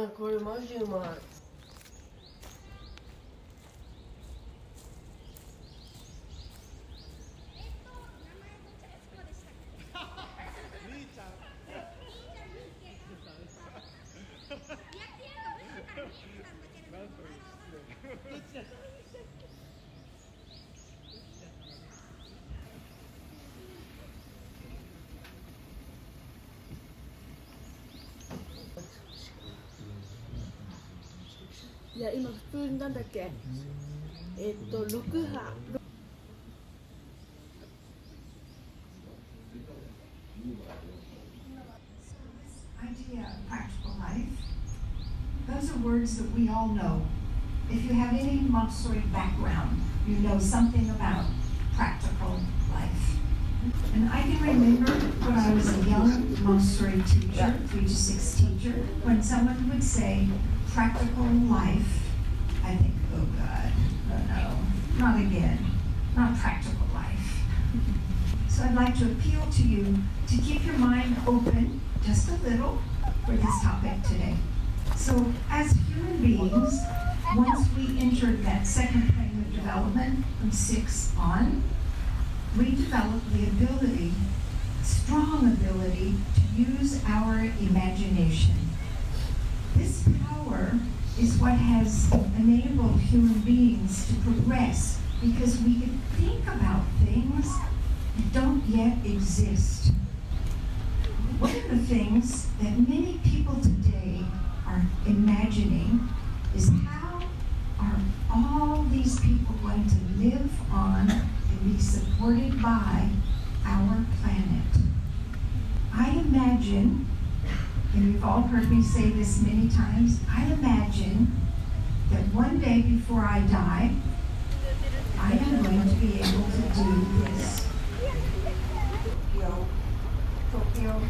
これマジうまい。いや今普通になんだっけ6波Idea of practical life. Those are words that we all know. If you have any Montessori background, you know something about practical life. And I can remember when I was a young Montessori teacher, 3 to 6 teacher, when someone would say, practical life, I think, oh God, no, not again, not practical life. So I'd like to appeal to you to keep your mind open just a little for this topic today. So as human beings, once we entered that second plane of development from 6 on, we develop the ability, strong ability, to use our imagination. This power is what has enabled human beings to progress because we can think about things that don't yet exist. One of the things that many people today are imagining is how are all these people going to live on and be supported by our planet. I imagine, and you've all heard me say this many times, I imagine that one day before I die, I am going to be able to do this. Tokyo,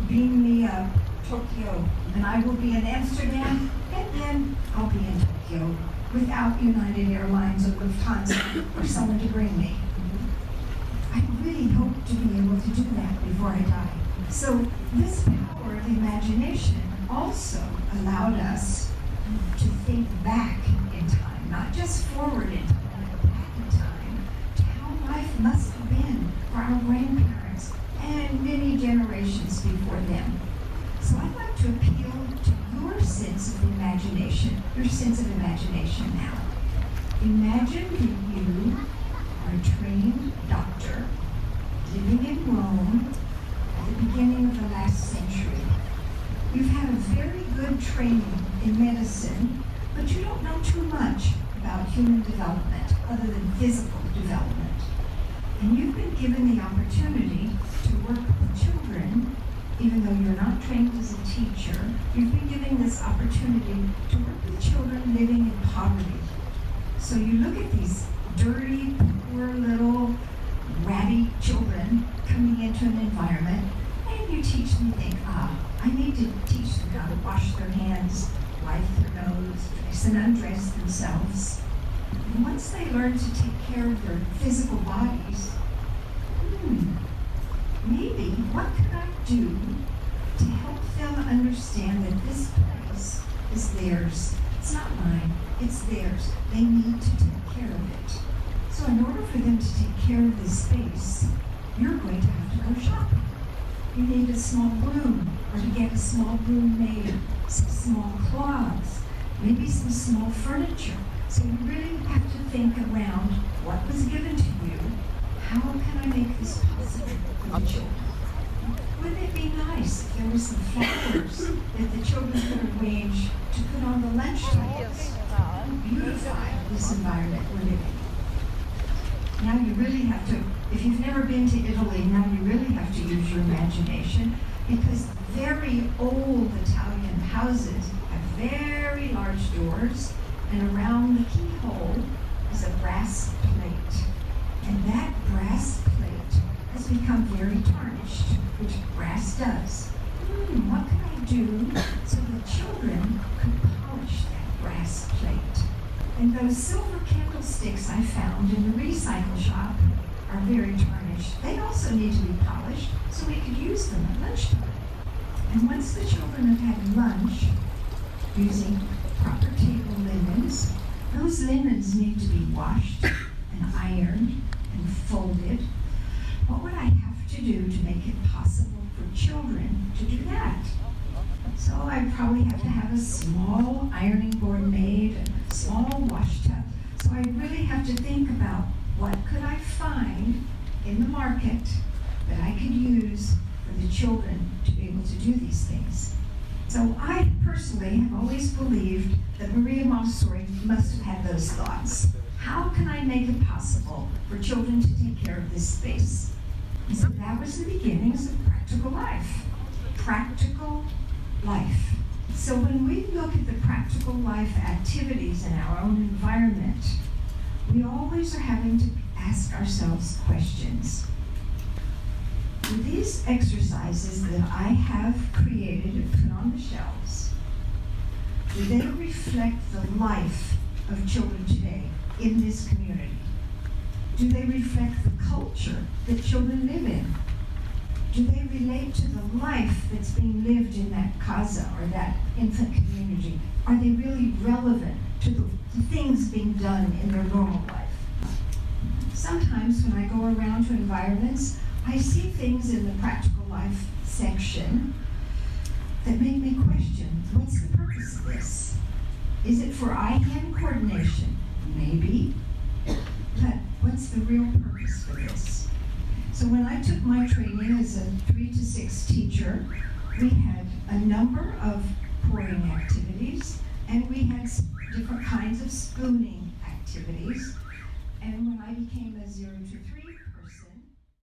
beam me up, Tokyo, and I will be in Amsterdam, and then I'll be in Tokyo without United Airlines or Lufthansa or someone to bring me. I really hope to be able to do that before I die. So this power of imagination also allowed us to think back in time, not just forward in time, but back in time, to how life must have been for our grandparents and many generations before them. So I'd like to appeal to your sense of imagination now. Imagine that you are a trained doctor living in Rome at the beginning of the last century. You've had a very good training in medicine, but you don't know too much about human development other than physical development. And you've been given the opportunity to work with children, even though you're not trained as a teacher. You've been given this opportunity to work with children living in poverty. So you look at these dirty, poor little ratty children coming into an environment, and you teach them, think, I need to teach them how to wash their hands, wipe their nose, dress and undress themselves. And once they learn to take care of their physical bodies, maybe what could I do to help them understand that this place is theirs? It's not mine, it's theirs. They need to take care of it. So in order for them to take care of this space, you're going to have to go shopping. You need a small broom, or to get a small broom made, some small cloths, maybe some small furniture. So you really have to think around what was given to you. How can I make this possible for the children? Wouldn't it be nice if there were some flowers that the children could arrange to put on the lunch tables to beautify this environment we're living in? Now you really have to, if you've never been to Italy, now you really have to use your imagination, because very old Italian houses have very large doors, and around the keyhole is a brass plate. And that brass plate has become very tarnished, which brass does. What can I do so the children could polish that brass plate? And those silver candlesticks I found in the recycle shop are very tarnished. They also need to be polished so we could use them at lunchtime. And once the children have had lunch, using proper table linens. Those linens need to be washed and ironed and folded. What would I have to do to make it possible for children to do that? So I'd probably have to have a small ironing board made, and a small wash tub. So I really have to think about what could I find in the market that I could use for the children to be able to do these things. So I personally have always believed that Maria Montessori must have had those thoughts. How can I make it possible for children to take care of this space? And so that was the beginnings of Practical Life. Practical life. So when we look at the practical life activities in our own environment, we always are having to ask ourselves questions. Do these exercises that I have created and put on the shelves, do they reflect the life of children today in this community? Do they reflect the culture that children live in? Do they relate to the life that's being lived in that casa or that infant community? Are they really relevant to the things being done in their normal life? Sometimes when I go around to environments, I see things in the practical life section that make me question, what's the purpose of this? Is it for eye-hand coordination? Maybe. But what's the real purpose for this? So when I took my training as a 3 to 6 teacher, we had a number of pouring activities, and we had different kinds of spooning activities. And when I became a 0 to 3